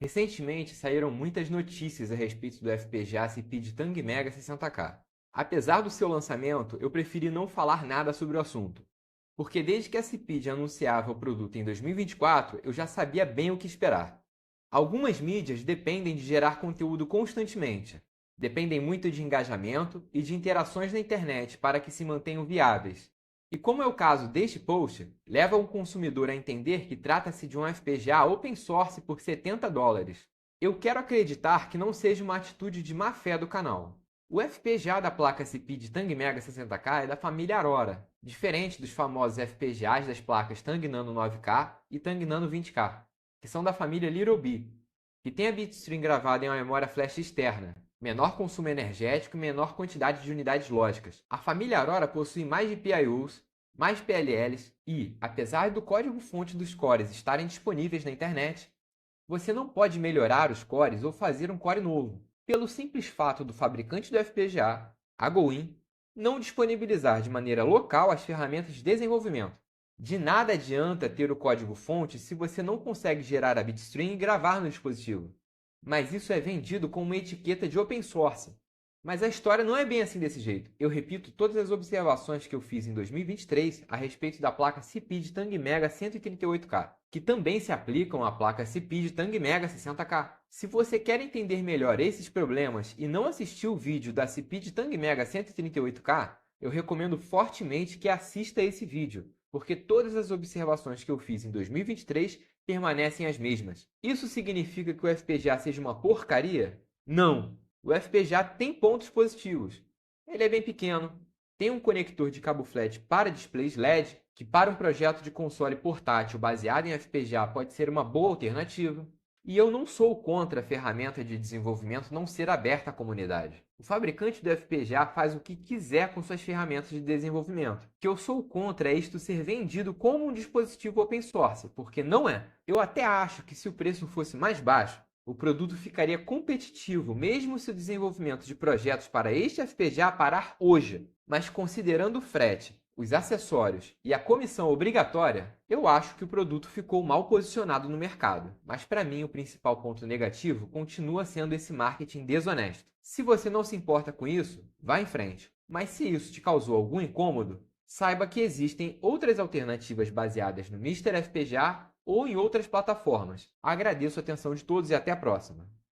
Recentemente saíram muitas notícias a respeito do FPGA Cipid Tang Mega 60K. Apesar do seu lançamento, eu preferi não falar nada sobre o assunto, porque desde que a Cipid anunciava o produto em 2024, eu já sabia bem o que esperar. Algumas mídias dependem de gerar conteúdo constantemente, dependem muito de engajamento e de interações na internet para que se mantenham viáveis. E como é o caso deste post, leva o consumidor a entender que trata-se de um FPGA open source por $70. Eu quero acreditar que não seja uma atitude de má fé do canal. O FPGA da placa Cipid Tang Mega 60K é da família Aurora, diferente dos famosos FPGAs das placas Tang Nano 9K e Tang Nano 20K, que são da família Littlebi, que tem a bitstream gravada em uma memória flash externa, menor consumo energético e menor quantidade de unidades lógicas. A família Aurora possui mais GPIOs, mais PLLs e, apesar do código-fonte dos cores estarem disponíveis na internet, você não pode melhorar os cores ou fazer um core novo, pelo simples fato do fabricante do FPGA, a Goin, não disponibilizar de maneira local as ferramentas de desenvolvimento. De nada adianta ter o código-fonte se você não consegue gerar a bitstream e gravar no dispositivo. Mas isso é vendido com uma etiqueta de open source. Mas a história não é bem assim desse jeito. Eu repito todas as observações que eu fiz em 2023 a respeito da placa Cipid Tang Mega 138K, que também se aplicam à placa Cipid Tang Mega 60K. Se você quer entender melhor esses problemas e não assistiu o vídeo da Cipid Tang Mega 138K, eu recomendo fortemente que assista esse vídeo, porque todas as observações que eu fiz em 2023 permanecem as mesmas. Isso significa que o FPGA seja uma porcaria? Não! O FPGA tem pontos positivos. Ele é bem pequeno, tem um conector de cabo flat para displays LED, que para um projeto de console portátil baseado em FPGA pode ser uma boa alternativa. E eu não sou contra a ferramenta de desenvolvimento não ser aberta à comunidade. O fabricante do FPGA faz o que quiser com suas ferramentas de desenvolvimento. O que eu sou contra é isto ser vendido como um dispositivo open source, porque não é. Eu até acho que se o preço fosse mais baixo, o produto ficaria competitivo, mesmo se o desenvolvimento de projetos para este FPGA parar hoje. Mas considerando o frete, os acessórios e a comissão obrigatória, eu acho que o produto ficou mal posicionado no mercado. Mas para mim o principal ponto negativo continua sendo esse marketing desonesto. Se você não se importa com isso, vá em frente. Mas se isso te causou algum incômodo, saiba que existem outras alternativas baseadas no Mister FPGA ou em outras plataformas. Agradeço a atenção de todos e até a próxima.